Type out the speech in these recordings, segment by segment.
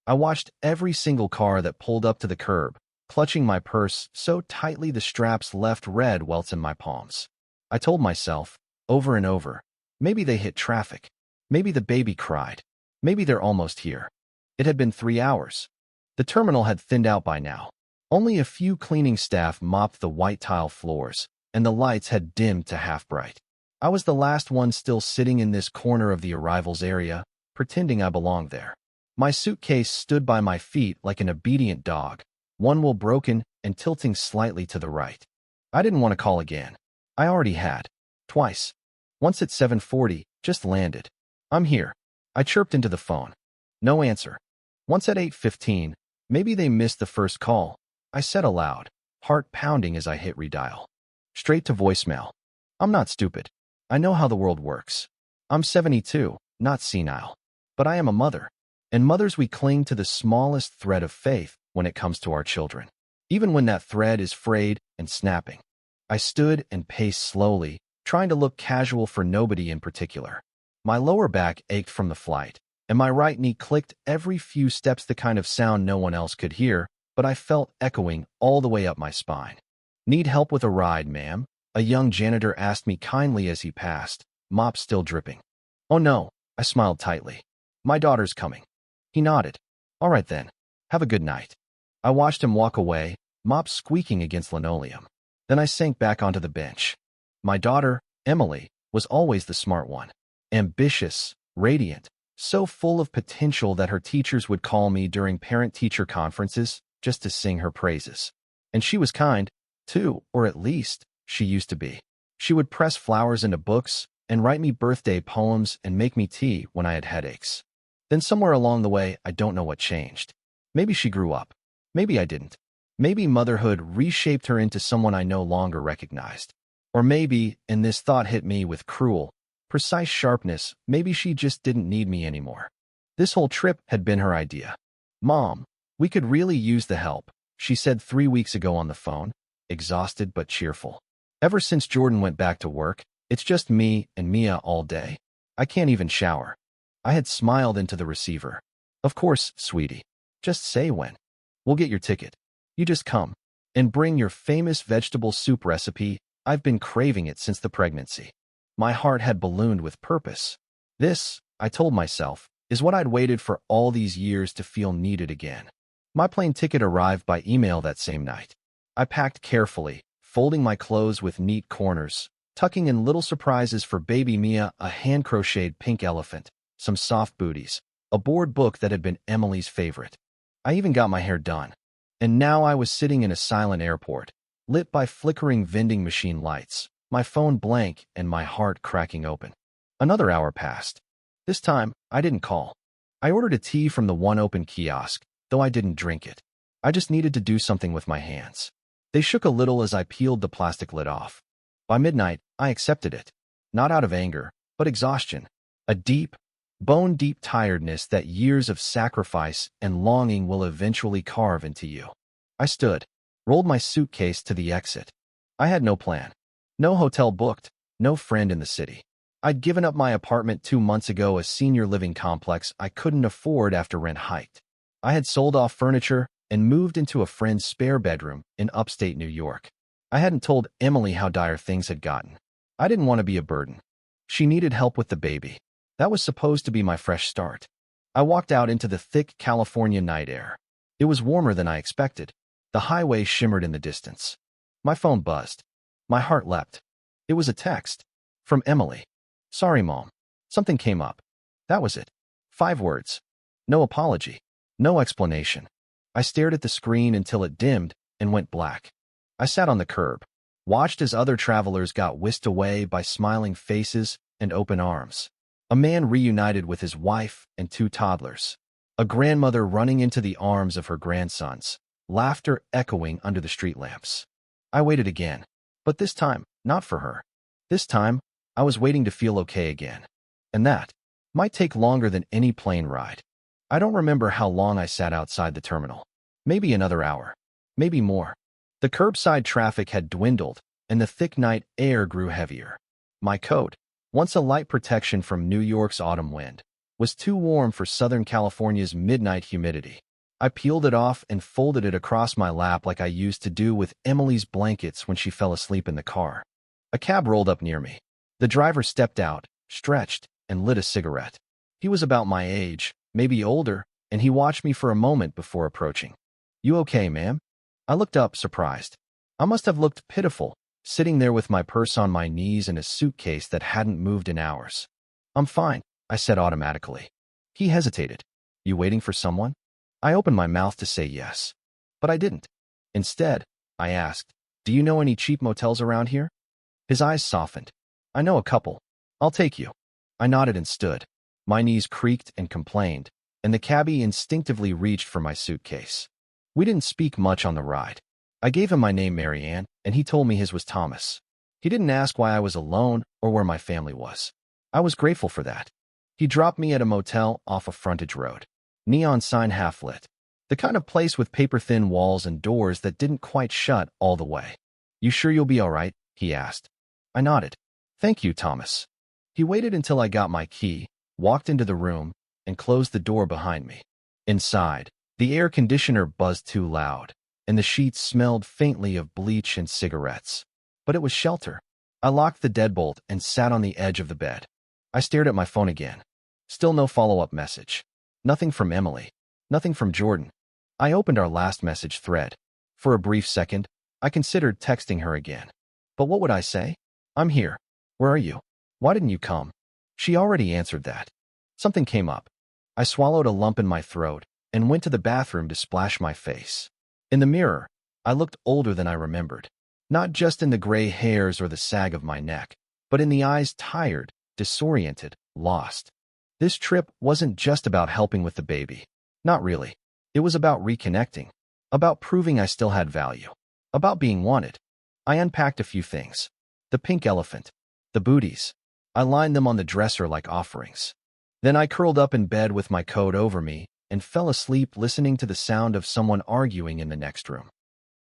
I watched every single car that pulled up to the curb, clutching my purse so tightly the straps left red welts in my palms. I told myself, over and over, maybe they hit traffic. Maybe the baby cried. Maybe they're almost here. It had been 3 hours. The terminal had thinned out by now. Only a few cleaning staff mopped the white tile floors, and the lights had dimmed to half-bright. I was the last one still sitting in this corner of the arrivals area, pretending I belonged there. My suitcase stood by my feet like an obedient dog, one wheel broken and tilting slightly to the right. I didn't want to call again. I already had. Twice. Once at 7:40, just landed. I'm here. I chirped into the phone. No answer. Once at 8:15, maybe they missed the first call. I said aloud, heart pounding as I hit redial. Straight to voicemail. I'm not stupid. I know how the world works. I'm 72, not senile. But I am a mother. And mothers, we cling to the smallest thread of faith when it comes to our children, even when that thread is frayed and snapping. I stood and paced slowly, trying to look casual for nobody in particular. My lower back ached from the flight, and my right knee clicked every few steps, the kind of sound no one else could hear, but I felt echoing all the way up my spine. Need help with a ride, ma'am? A young janitor asked me kindly as he passed, mop still dripping. Oh no, I smiled tightly. My daughter's coming. He nodded. All right then. Have a good night. I watched him walk away, mop squeaking against linoleum. Then I sank back onto the bench. My daughter, Emily, was always the smart one. Ambitious, radiant, so full of potential that her teachers would call me during parent-teacher conferences just to sing her praises. And she was kind, too, or at least she used to be. She would press flowers into books and write me birthday poems and make me tea when I had headaches. Then somewhere along the way, I don't know what changed. Maybe she grew up. Maybe I didn't. Maybe motherhood reshaped her into someone I no longer recognized. Or maybe, and this thought hit me with cruel, precise sharpness, maybe she just didn't need me anymore. This whole trip had been her idea. Mom, we could really use the help, she said 3 weeks ago on the phone, exhausted but cheerful. Ever since Jordan went back to work, it's just me and Mia all day. I can't even shower. I had smiled into the receiver. Of course, sweetie. Just say when. We'll get your ticket. You just come. And bring your famous vegetable soup recipe. I've been craving it since the pregnancy. My heart had ballooned with purpose. This, I told myself, is what I'd waited for all these years to feel needed again. My plane ticket arrived by email that same night. I packed carefully, folding my clothes with neat corners, tucking in little surprises for baby Mia, a hand-crocheted pink elephant, some soft booties, a board book that had been Emily's favorite. I even got my hair done. And now I was sitting in a silent airport, lit by flickering vending machine lights, my phone blank and my heart cracking open. Another hour passed. This time, I didn't call. I ordered a tea from the one open kiosk, though I didn't drink it. I just needed to do something with my hands. They shook a little as I peeled the plastic lid off. By midnight, I accepted it. Not out of anger, but exhaustion. A deep, bone-deep tiredness that years of sacrifice and longing will eventually carve into you. I stood, rolled my suitcase to the exit. I had no plan. No hotel booked, no friend in the city. I'd given up my apartment 2 months ago, a senior living complex I couldn't afford after rent hiked. I had sold off furniture and moved into a friend's spare bedroom in upstate New York. I hadn't told Emily how dire things had gotten. I didn't want to be a burden. She needed help with the baby. That was supposed to be my fresh start. I walked out into the thick California night air. It was warmer than I expected. The highway shimmered in the distance. My phone buzzed. My heart leapt. It was a text. From Emily. Sorry, Mom. Something came up. That was it. 5 words. No apology. No explanation. I stared at the screen until it dimmed and went black. I sat on the curb, watched as other travelers got whisked away by smiling faces and open arms. A man reunited with his wife and 2 toddlers. A grandmother running into the arms of her grandsons, laughter echoing under the street lamps. I waited again, but this time, not for her. This time, I was waiting to feel okay again. And that might take longer than any plane ride. I don't remember how long I sat outside the terminal. Maybe another hour. Maybe more. The curbside traffic had dwindled, and the thick night air grew heavier. My coat, once a light protection from New York's autumn wind, was too warm for Southern California's midnight humidity. I peeled it off and folded it across my lap like I used to do with Emily's blankets when she fell asleep in the car. A cab rolled up near me. The driver stepped out, stretched, and lit a cigarette. He was about my age, maybe older, and he watched me for a moment before approaching. "You okay, ma'am?" I looked up, surprised. I must have looked pitiful, sitting there with my purse on my knees and a suitcase that hadn't moved in hours. "I'm fine," I said automatically. He hesitated. "You waiting for someone?" I opened my mouth to say yes, but I didn't. Instead, I asked, "Do you know any cheap motels around here?" His eyes softened. "I know a couple. I'll take you." I nodded and stood. My knees creaked and complained, and the cabbie instinctively reached for my suitcase. We didn't speak much on the ride. I gave him my name, Mary Ann, and he told me his was Thomas. He didn't ask why I was alone or where my family was. I was grateful for that. He dropped me at a motel off a frontage road. Neon sign half lit. The kind of place with paper-thin walls and doors that didn't quite shut all the way. "You sure you'll be all right?" he asked. I nodded. "Thank you, Thomas." He waited until I got my key, walked into the room, and closed the door behind me. Inside, the air conditioner buzzed too loud, and the sheets smelled faintly of bleach and cigarettes. But it was shelter. I locked the deadbolt and sat on the edge of the bed. I stared at my phone again. Still no follow-up message. Nothing from Emily. Nothing from Jordan. I opened our last message thread. For a brief second, I considered texting her again. But what would I say? "I'm here. Where are you? Why didn't you come?" She already answered that. Something came up. I swallowed a lump in my throat and went to the bathroom to splash my face. In the mirror, I looked older than I remembered. Not just in the gray hairs or the sag of my neck, but in the eyes tired, disoriented, lost. This trip wasn't just about helping with the baby. Not really. It was about reconnecting, about proving I still had value, about being wanted. I unpacked a few things. The pink elephant, the booties. I lined them on the dresser like offerings. Then I curled up in bed with my coat over me and fell asleep listening to the sound of someone arguing in the next room.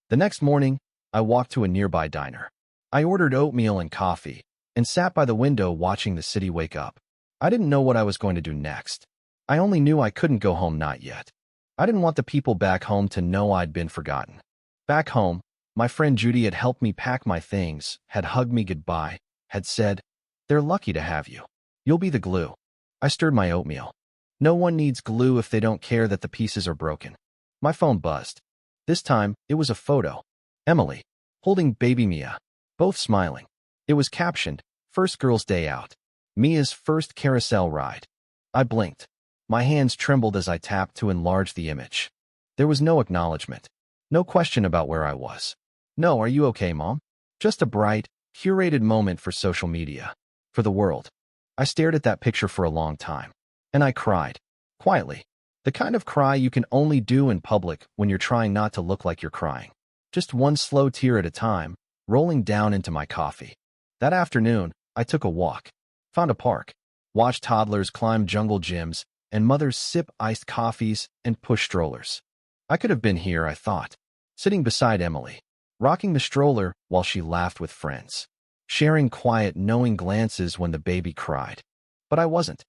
The next morning, I walked to a nearby diner. I ordered oatmeal and coffee and sat by the window watching the city wake up. I didn't know what I was going to do next. I only knew I couldn't go home not yet. I didn't want the people back home to know I'd been forgotten. Back home, my friend Judy had helped me pack my things, had hugged me goodbye, had said, "They're lucky to have you. You'll be the glue." I stirred my oatmeal. No one needs glue if they don't care that the pieces are broken. My phone buzzed. This time, it was a photo. Emily, holding baby Mia, both smiling. It was captioned, "First girl's day out. Mia's first carousel ride." I blinked. My hands trembled as I tapped to enlarge the image. There was no acknowledgement. No question about where I was. No, "Are you okay, Mom?" Just a bright, curated moment for social media. For the world. I stared at that picture for a long time. And I cried. Quietly. The kind of cry you can only do in public when you're trying not to look like you're crying. Just one slow tear at a time, rolling down into my coffee. That afternoon, I took a walk. Found a park. Watched toddlers climb jungle gyms and mothers sip iced coffees and push strollers. I could have been here, I thought. Sitting beside Emily. Rocking the stroller while she laughed with friends. Sharing quiet, knowing glances when the baby cried. But I wasn't.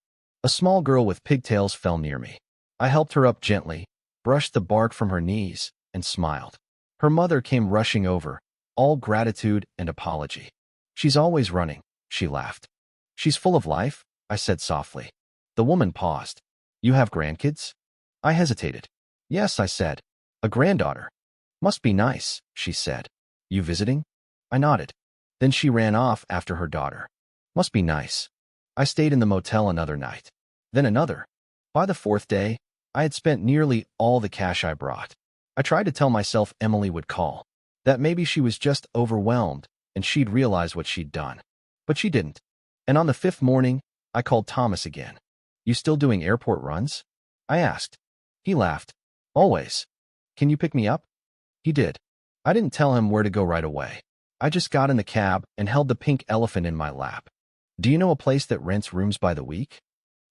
A small girl with pigtails fell near me. I helped her up gently, brushed the bark from her knees, and smiled. Her mother came rushing over, all gratitude and apology. "She's always running," she laughed. "She's full of life," I said softly. The woman paused. "You have grandkids?" I hesitated. "Yes," I said. "A granddaughter." "Must be nice," she said. "You visiting?" I nodded. Then she ran off after her daughter. Must be nice. I stayed in the motel another night. Then another. By the fourth day, I had spent nearly all the cash I brought. I tried to tell myself Emily would call, that maybe she was just overwhelmed and she'd realize what she'd done. But she didn't. And on the fifth morning, I called Thomas again. "You still doing airport runs?" I asked. He laughed. "Always. Can you pick me up?" He did. I didn't tell him where to go right away. I just got in the cab and held the pink elephant in my lap. "Do you know a place that rents rooms by the week?"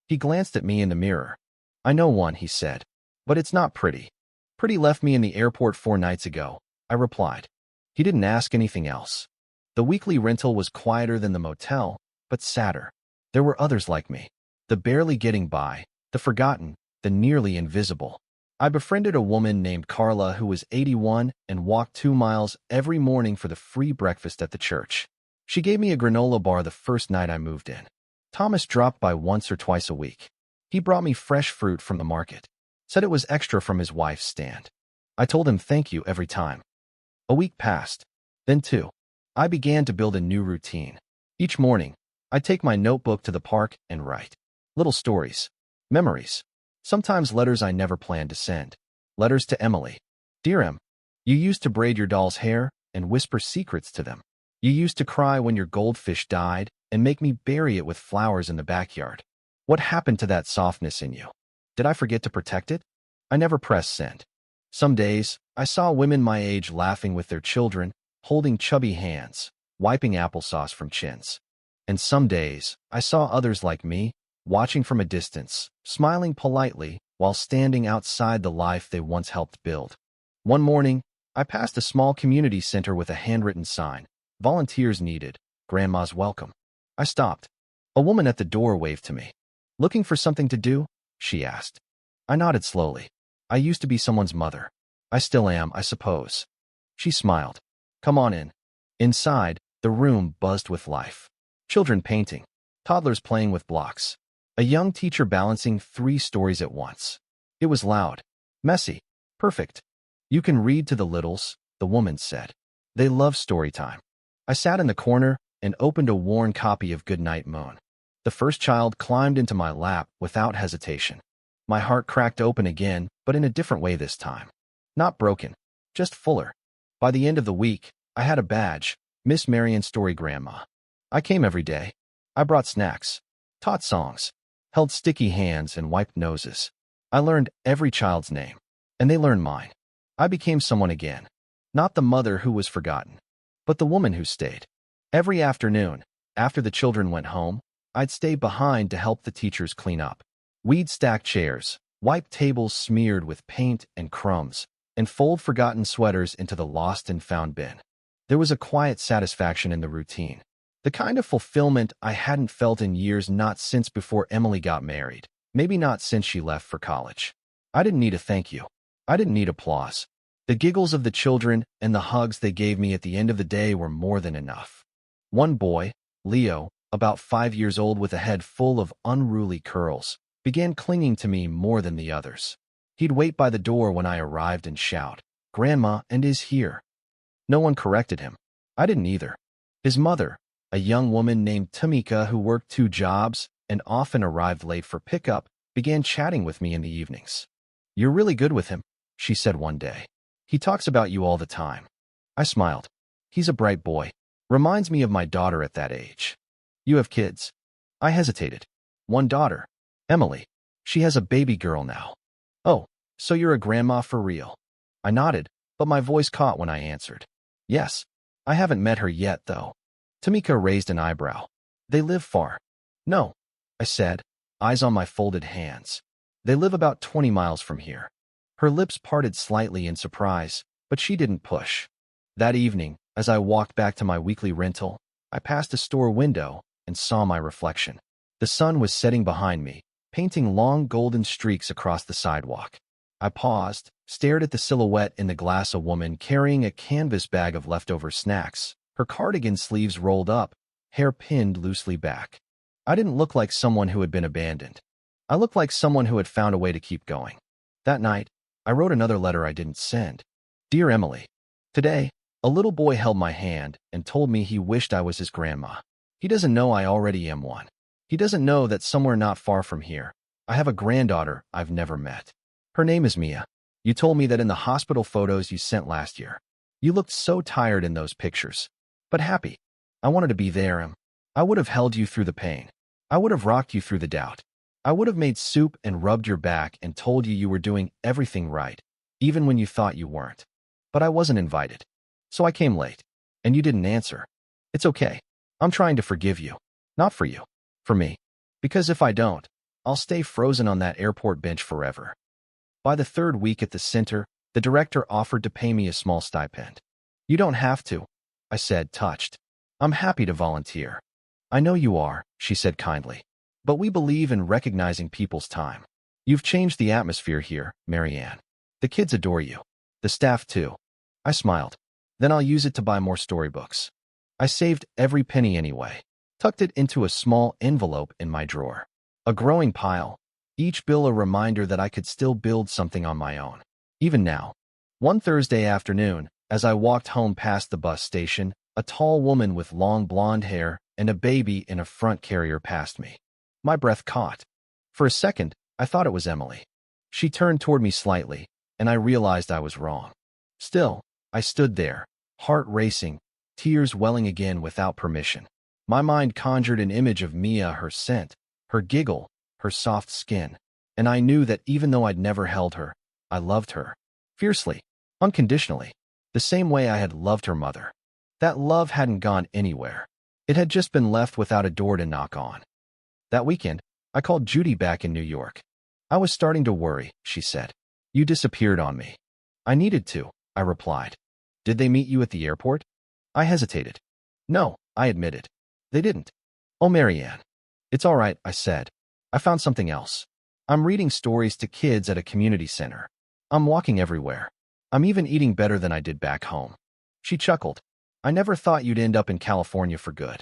He glanced at me in the mirror. "I know one," he said. "But it's not pretty. Pretty left me in the airport 4 nights ago," I replied. He didn't ask anything else. The weekly rental was quieter than the motel, but sadder. There were others like me. The barely getting by, the forgotten, the nearly invisible. I befriended a woman named Carla who was 81 and walked 2 miles every morning for the free breakfast at the church. She gave me a granola bar the first night I moved in. Thomas dropped by once or twice a week. He brought me fresh fruit from the market. Said it was extra from his wife's stand. I told him thank you every time. A week passed. Then 2. I began to build a new routine. Each morning, I'd take my notebook to the park and write. Little stories. Memories. Sometimes letters I never planned to send. Letters to Emily. Dear Em, you used to braid your doll's hair and whisper secrets to them. You used to cry when your goldfish died and make me bury it with flowers in the backyard. What happened to that softness in you? Did I forget to protect it? I never pressed send. Some days, I saw women my age laughing with their children, holding chubby hands, wiping applesauce from chins. And some days, I saw others like me, watching from a distance, smiling politely while standing outside the life they once helped build. One morning, I passed a small community center with a handwritten sign, "Volunteers needed, Grandma's welcome." I stopped. A woman at the door waved to me. "Looking for something to do?" she asked. I nodded slowly. I used to be someone's mother. I still am, I suppose. She smiled. "Come on in." Inside, the room buzzed with life. Children painting, toddlers playing with blocks, a young teacher balancing 3 stories at once. It was loud, messy, perfect. "You can read to the littles," the woman said. "They love story time." I sat in the corner and opened a worn copy of Goodnight Moon. The first child climbed into my lap without hesitation. My heart cracked open again, but in a different way this time. Not broken, just fuller. By the end of the week, I had a badge, Miss Marion Story Grandma. I came every day. I brought snacks, taught songs, held sticky hands and wiped noses. I learned every child's name, and they learned mine. I became someone again. Not the mother who was forgotten, but the woman who stayed. Every afternoon, after the children went home, I'd stay behind to help the teachers clean up. We'd stack chairs, wipe tables smeared with paint and crumbs, and fold forgotten sweaters into the lost and found bin. There was a quiet satisfaction in the routine. The kind of fulfillment I hadn't felt in years, not since before Emily got married, maybe not since she left for college. I didn't need a thank you. I didn't need applause. The giggles of the children and the hugs they gave me at the end of the day were more than enough. One boy, Leo, about 5 years old with a head full of unruly curls, began clinging to me more than the others. He'd wait by the door when I arrived and shout, "Grandma, and is here." No one corrected him. I didn't either. His mother, a young woman named Tamika who worked 2 jobs and often arrived late for pickup, began chatting with me in the evenings. "You're really good with him," she said one day. "He talks about you all the time." I smiled. "He's a bright boy. Reminds me of my daughter at that age." "You have kids?" I hesitated. "One daughter, Emily. She has a baby girl now." "Oh, so you're a grandma for real?" I nodded, but my voice caught when I answered. "Yes. I haven't met her yet, though." Tamika raised an eyebrow. "They live far?" "No," I said, eyes on my folded hands. "They live about 20 miles from here." Her lips parted slightly in surprise, but she didn't push. That evening, as I walked back to my weekly rental, I passed a store window and saw my reflection. The sun was setting behind me, painting long golden streaks across the sidewalk. I paused, stared at the silhouette in the glass, a woman carrying a canvas bag of leftover snacks, her cardigan sleeves rolled up, hair pinned loosely back. I didn't look like someone who had been abandoned. I looked like someone who had found a way to keep going. That night, I wrote another letter I didn't send. "Dear Emily, today, a little boy held my hand and told me he wished I was his grandma. He doesn't know I already am one. He doesn't know that somewhere not far from here, I have a granddaughter I've never met. Her name is Mia. You told me that in the hospital photos you sent last year. You looked so tired in those pictures, but happy. I wanted to be there, Em. I would have held you through the pain. I would have rocked you through the doubt. I would have made soup and rubbed your back and told you were doing everything right, even when you thought you weren't. But I wasn't invited. So I came late, and you didn't answer. It's okay. I'm trying to forgive you. Not for you. For me. Because if I don't, I'll stay frozen on that airport bench forever." By the 3rd week at the center, the director offered to pay me a small stipend. "You don't have to," I said, touched. "I'm happy to volunteer." "I know you are," she said kindly. But we believe in recognizing people's time. You've changed the atmosphere here, Marianne. The kids adore you. The staff too. I smiled. Then I'll use it to buy more storybooks. I saved every penny anyway, tucked it into a small envelope in my drawer. A growing pile, each bill a reminder that I could still build something on my own. Even now. One Thursday afternoon, as I walked home past the bus station, a tall woman with long blonde hair and a baby in a front carrier passed me. My breath caught. For a second, I thought it was Emily. She turned toward me slightly, and I realized I was wrong. Still, I stood there, heart racing, tears welling again without permission. My mind conjured an image of Mia, her scent, her giggle, her soft skin, and I knew that even though I'd never held her, I loved her. Fiercely, unconditionally, the same way I had loved her mother. That love hadn't gone anywhere. It had just been left without a door to knock on. That weekend, I called Judy back in New York. I was starting to worry, she said. You disappeared on me. I needed to, I replied. Did they meet you at the airport? I hesitated. No, I admitted. They didn't. Oh, Marianne. It's all right, I said. I found something else. I'm reading stories to kids at a community center. I'm walking everywhere. I'm even eating better than I did back home. She chuckled. I never thought you'd end up in California for good.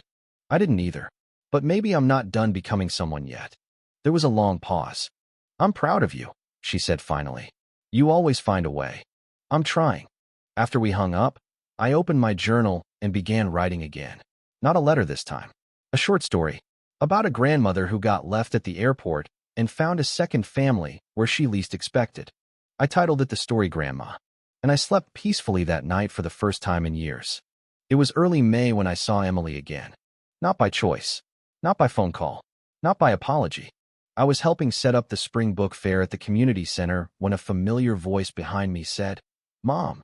I didn't either. But maybe I'm not done becoming someone yet. There was a long pause. I'm proud of you, she said finally. You always find a way. I'm trying. After we hung up, I opened my journal and began writing again. Not a letter this time. A short story about a grandmother who got left at the airport and found a second family where she least expected. I titled it The Story Grandma, and I slept peacefully that night for the first time in years. It was early May when I saw Emily again. Not by choice, not by phone call, not by apology. I was helping set up the spring book fair at the community center when a familiar voice behind me said, Mom.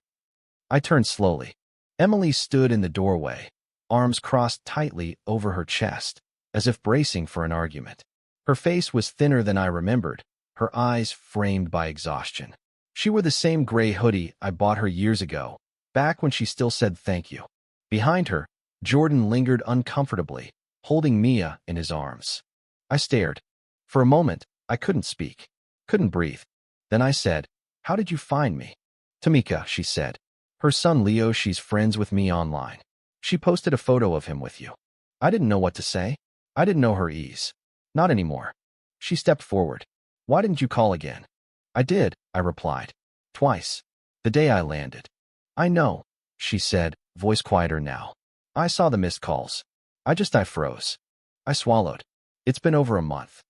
I turned slowly. Emily stood in the doorway, arms crossed tightly over her chest, as if bracing for an argument. Her face was thinner than I remembered, her eyes framed by exhaustion. She wore the same gray hoodie I bought her years ago, back when she still said thank you. Behind her, Jordan lingered uncomfortably, holding Mia in his arms. I stared. For a moment, I couldn't speak, couldn't breathe. Then I said, How did you find me? Tamika, she said. Her son Leo, she's friends with me online. She posted a photo of him with you. I didn't know what to say. I didn't know her ease. Not anymore. She stepped forward. Why didn't you call again? I did, I replied. Twice. The day I landed. I know, she said, voice quieter now. I saw the missed calls. I froze. I swallowed. It's been over a month.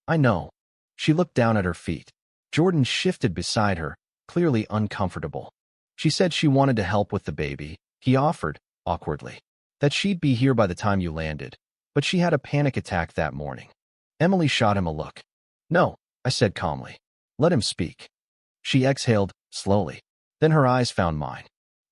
I know. She looked down at her feet. Jordan shifted beside her, clearly uncomfortable. She said she wanted to help with the baby. He offered, awkwardly, that she'd be here by the time you landed, but she had a panic attack that morning. Emily shot him a look. No, I said calmly. Let him speak. She exhaled, slowly. Then her eyes found mine.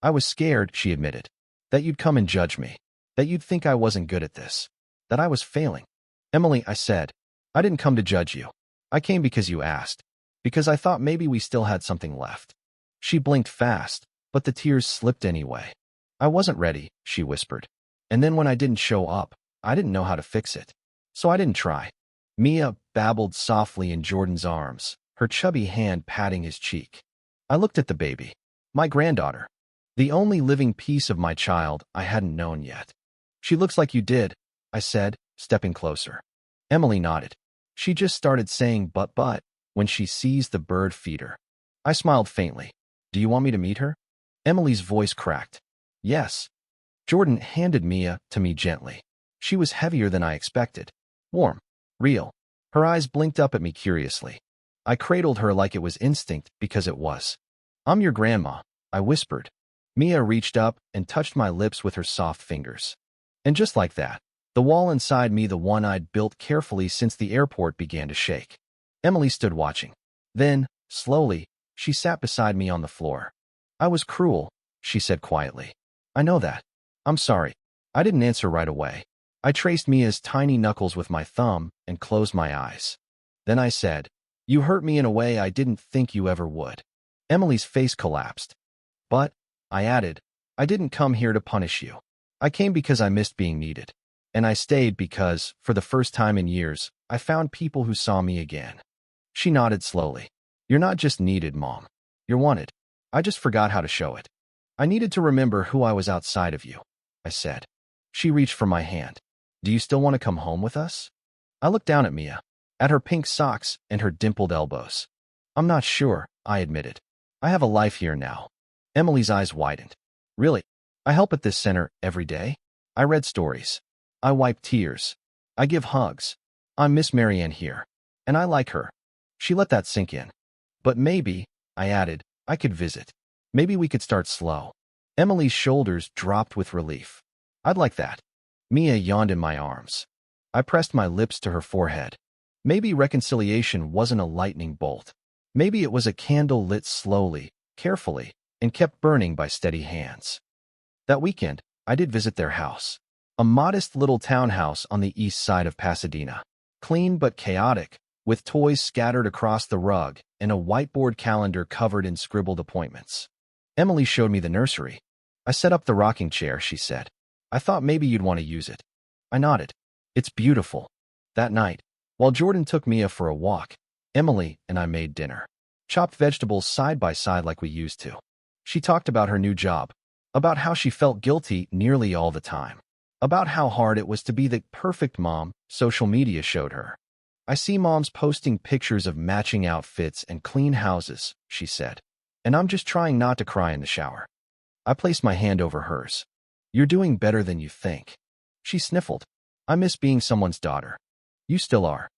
I was scared, she admitted. That you'd come and judge me. That you'd think I wasn't good at this. That I was failing. Emily, I said, I didn't come to judge you. I came because you asked. Because I thought maybe we still had something left. She blinked fast, but the tears slipped anyway. I wasn't ready, she whispered. And then when I didn't show up, I didn't know how to fix it. So I didn't try. Mia babbled softly in Jordan's arms, her chubby hand patting his cheek. I looked at the baby. My granddaughter. The only living piece of my child I hadn't known yet. She looks like you did, I said, stepping closer. Emily nodded. She just started saying but when she seized the bird feeder. I smiled faintly. Do you want me to meet her? Emily's voice cracked. Yes. Jordan handed Mia to me gently. She was heavier than I expected. Warm. Real. Her eyes blinked up at me curiously. I cradled her like it was instinct because it was. I'm your grandma, I whispered. Mia reached up and touched my lips with her soft fingers. And just like that, the wall inside me, the one I'd built carefully since the airport, began to shake. Emily stood watching. Then, slowly, she sat beside me on the floor. I was cruel, she said quietly. I know that. I'm sorry. I didn't answer right away. I traced Mia's tiny knuckles with my thumb and closed my eyes. Then I said, You hurt me in a way I didn't think you ever would. Emily's face collapsed. But, I added, I didn't come here to punish you. I came because I missed being needed. And I stayed because, for the first time in years, I found people who saw me again. She nodded slowly. You're not just needed, Mom. You're wanted. I just forgot how to show it. I needed to remember who I was outside of you, I said. She reached for my hand. Do you still want to come home with us? I looked down at Mia, at her pink socks and her dimpled elbows. I'm not sure, I admitted. I have a life here now. Emily's eyes widened. Really? I help at this center every day? I read stories. I wipe tears. I give hugs. I'm Miss Marianne here. And I like her. She let that sink in. But maybe, I added, I could visit. Maybe we could start slow. Emily's shoulders dropped with relief. I'd like that. Mia yawned in my arms. I pressed my lips to her forehead. Maybe reconciliation wasn't a lightning bolt. Maybe it was a candle lit slowly, carefully, and kept burning by steady hands. That weekend, I did visit their house. A modest little townhouse on the east side of Pasadena. Clean but chaotic, with toys scattered across the rug and a whiteboard calendar covered in scribbled appointments. Emily showed me the nursery. I set up the rocking chair, she said. I thought maybe you'd want to use it. I nodded. It's beautiful. That night, while Jordan took Mia for a walk, Emily and I made dinner. Chopped vegetables side by side like we used to. She talked about her new job, about how she felt guilty nearly all the time, about how hard it was to be the perfect mom social media showed her. I see moms posting pictures of matching outfits and clean houses, she said, and I'm just trying not to cry in the shower. I placed my hand over hers. You're doing better than you think. She sniffled. I miss being someone's daughter. You still are.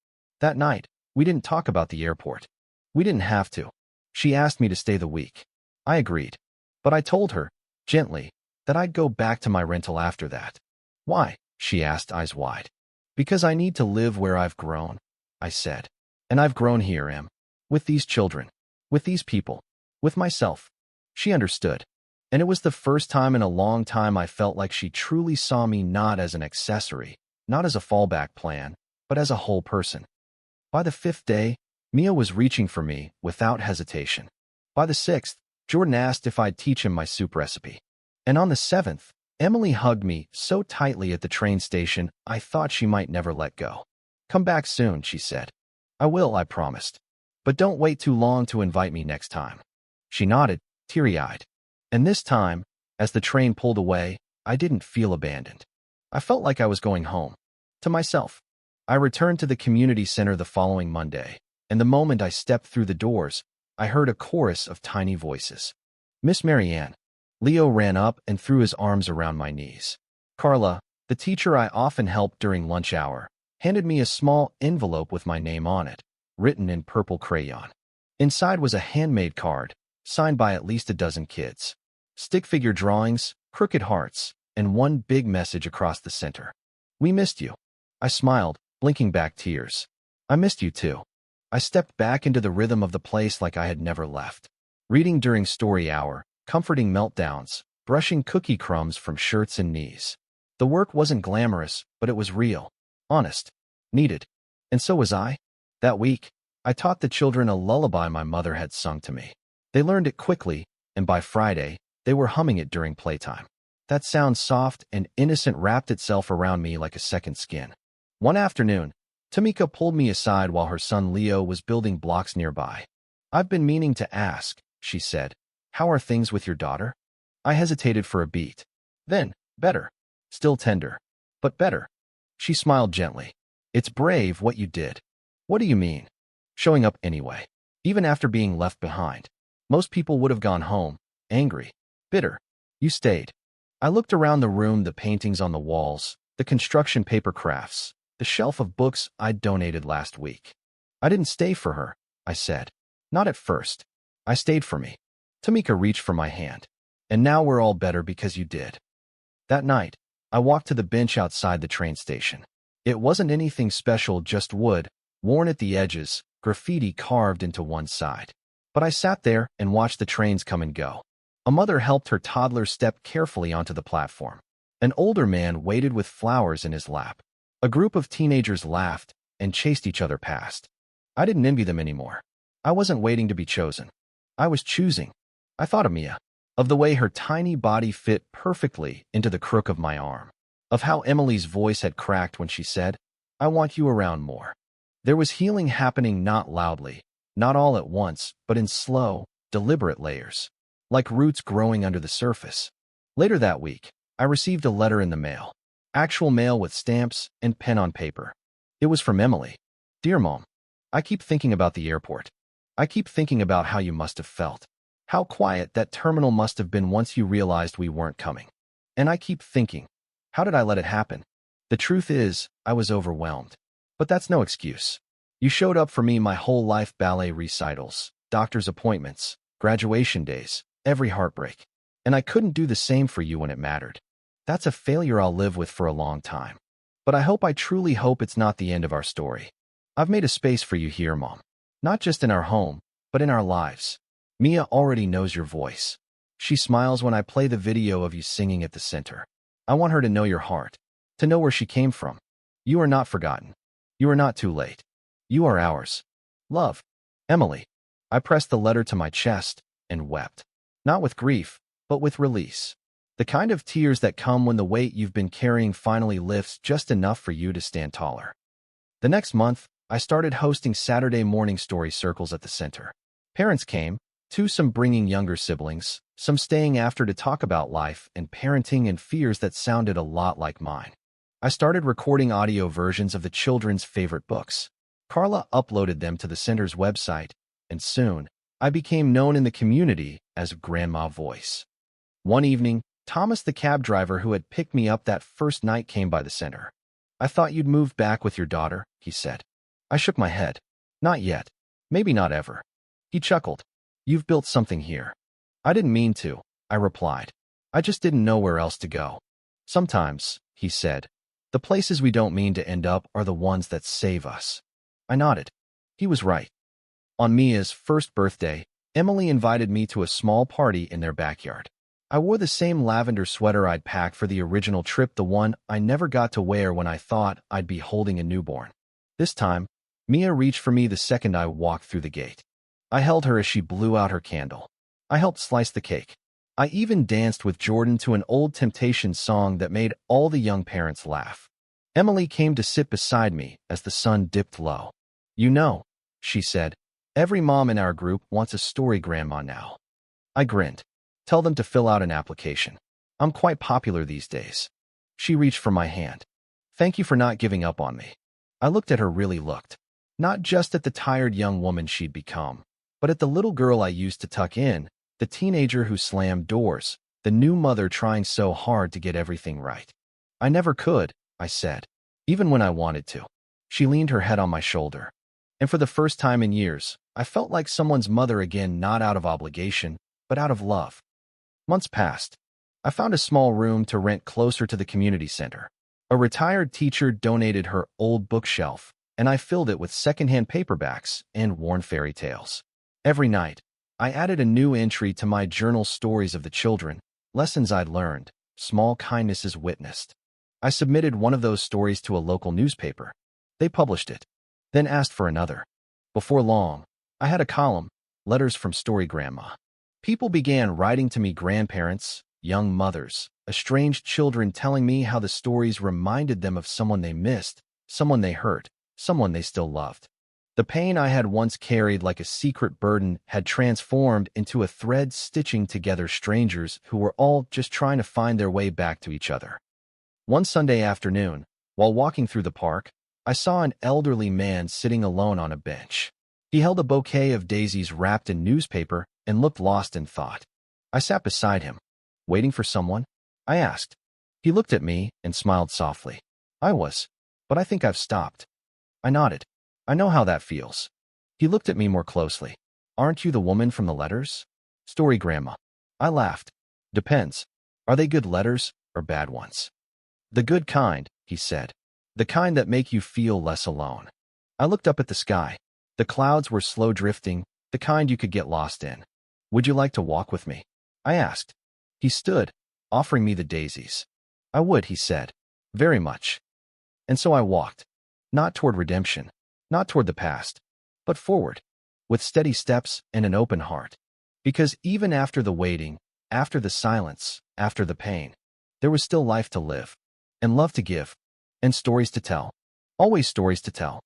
That night, we didn't talk about the airport. We didn't have to. She asked me to stay the week. I agreed. But I told her, gently, that I'd go back to my rental after that. Why? She asked, eyes wide. Because I need to live where I've grown, I said. And I've grown here, Em. With these children. With these people. With myself. She understood. And it was the first time in a long time I felt like she truly saw me not as an accessory, not as a fallback plan, but as a whole person. By the 5th day, Mia was reaching for me without hesitation. By the 6th, Jordan asked if I'd teach him my soup recipe. And on the 7th, Emily hugged me so tightly at the train station I thought she might never let go. Come back soon, she said. I will, I promised. But don't wait too long to invite me next time. She nodded, teary-eyed. And this time, as the train pulled away, I didn't feel abandoned. I felt like I was going home. To myself. I returned to the community center the following Monday, and the moment I stepped through the doors, I heard a chorus of tiny voices. Miss Marianne. Leo ran up and threw his arms around my knees. Carla, the teacher I often helped during lunch hour, handed me a small envelope with my name on it, written in purple crayon. Inside was a handmade card, signed by at least a dozen kids. Stick figure drawings, crooked hearts, and one big message across the center. We missed you. I smiled, blinking back tears. I missed you too. I stepped back into the rhythm of the place like I had never left. Reading during story hour, comforting meltdowns, brushing cookie crumbs from shirts and knees. The work wasn't glamorous, but it was real, honest, needed. And so was I. That week, I taught the children a lullaby my mother had sung to me. They learned it quickly, and by Friday, they were humming it during playtime. That sound soft and innocent wrapped itself around me like a second skin. One afternoon, Tamika pulled me aside while her son Leo was building blocks nearby. I've been meaning to ask, she said. How are things with your daughter? I hesitated for a beat. Then, better. Still tender. But better. She smiled gently. It's brave what you did. What do you mean? Showing up anyway. Even after being left behind. Most people would have gone home, angry, bitter. You stayed. I looked around the room, the paintings on the walls, the construction paper crafts, the shelf of books I'd donated last week. I didn't stay for her, I said. Not at first. I stayed for me. Tamika reached for my hand. And now we're all better because you did. That night, I walked to the bench outside the train station. It wasn't anything special, just wood, worn at the edges, graffiti carved into one side. But I sat there and watched the trains come and go. A mother helped her toddler step carefully onto the platform. An older man waited with flowers in his lap. A group of teenagers laughed and chased each other past. I didn't envy them anymore. I wasn't waiting to be chosen. I was choosing. I thought of Mia, of the way her tiny body fit perfectly into the crook of my arm. of how Emily's voice had cracked when she said, "I want you around more." There was healing happening, not loudly, not all at once, but in slow, deliberate layers, like roots growing under the surface. Later that week, I received a letter in the mail. Actual mail with stamps and pen on paper. It was from Emily. "Dear Mom, I keep thinking about the airport. I keep thinking about how you must have felt. How quiet that terminal must have been once you realized we weren't coming. And I keep thinking, how did I let it happen? The truth is, I was overwhelmed. But that's no excuse. You showed up for me my whole life: ballet recitals, doctor's appointments, graduation days, every heartbreak. And I couldn't do the same for you when it mattered. That's a failure I'll live with for a long time. But I truly hope it's not the end of our story. I've made a space for you here, Mom. Not just in our home, but in our lives. Mia already knows your voice. She smiles when I play the video of you singing at the center. I want her to know your heart, to know where she came from. You are not forgotten. You are not too late. You are ours. Love, Emily." I pressed the letter to my chest and wept. Not with grief, but with release. The kind of tears that come when the weight you've been carrying finally lifts just enough for you to stand taller. The next month, I started hosting Saturday morning story circles at the center. Parents came, some bringing younger siblings, some staying after to talk about life and parenting and fears that sounded a lot like mine. I started recording audio versions of the children's favorite books. Carla uploaded them to the center's website, and soon, I became known in the community as Grandma Voice. One evening, Thomas, the cab driver who had picked me up that first night, came by the center. "I thought you'd moved back with your daughter," he said. I shook my head. "Not yet. Maybe not ever." He chuckled. "You've built something here." "I didn't mean to," I replied. "I just didn't know where else to go." "Sometimes," he said, "the places we don't mean to end up are the ones that save us." I nodded. He was right. On Mia's first birthday, Emily invited me to a small party in their backyard. I wore the same lavender sweater I'd packed for the original trip, the one I never got to wear when I thought I'd be holding a newborn. This time, Mia reached for me the second I walked through the gate. I held her as she blew out her candle. I helped slice the cake. I even danced with Jordan to an old Temptations song that made all the young parents laugh. Emily came to sit beside me as the sun dipped low. "You know," she said, "every mom in our group wants a story grandma now." I grinned. "Tell them to fill out an application. I'm quite popular these days." She reached for my hand. "Thank you for not giving up on me." I looked at her, really looked. Not just at the tired young woman she'd become, but at the little girl I used to tuck in, the teenager who slammed doors, the new mother trying so hard to get everything right. "I never could," I said, "even when I wanted to." She leaned her head on my shoulder. And for the first time in years, I felt like someone's mother again, not out of obligation, but out of love. Months passed. I found a small room to rent closer to the community center. A retired teacher donated her old bookshelf, and I filled it with secondhand paperbacks and worn fairy tales. Every night, I added a new entry to my journal: stories of the children, lessons I'd learned, small kindnesses witnessed. I submitted one of those stories to a local newspaper. They published it, then asked for another. Before long, I had a column, Letters from Story Grandma. People began writing to me: grandparents, young mothers, estranged children, telling me how the stories reminded them of someone they missed, someone they hurt, someone they still loved. The pain I had once carried like a secret burden had transformed into a thread stitching together strangers who were all just trying to find their way back to each other. One Sunday afternoon, while walking through the park, I saw an elderly man sitting alone on a bench. He held a bouquet of daisies wrapped in newspaper and looked lost in thought. I sat beside him. "Waiting for someone?" I asked. He looked at me and smiled softly. "I was, but I think I've stopped." I nodded. "I know how that feels." He looked at me more closely. "Aren't you the woman from the letters?" "Story Grandma." I laughed. "Depends. Are they good letters or bad ones?" "The good kind," he said. "The kind that make you feel less alone." I looked up at the sky. The clouds were slow drifting, the kind you could get lost in. "Would you like to walk with me?" I asked. He stood, offering me the daisies. "I would," he said. "Very much." And so I walked. Not toward redemption, not toward the past, but forward, with steady steps and an open heart. Because even after the waiting, after the silence, after the pain, there was still life to live. and love to give, and stories to tell. Always stories to tell.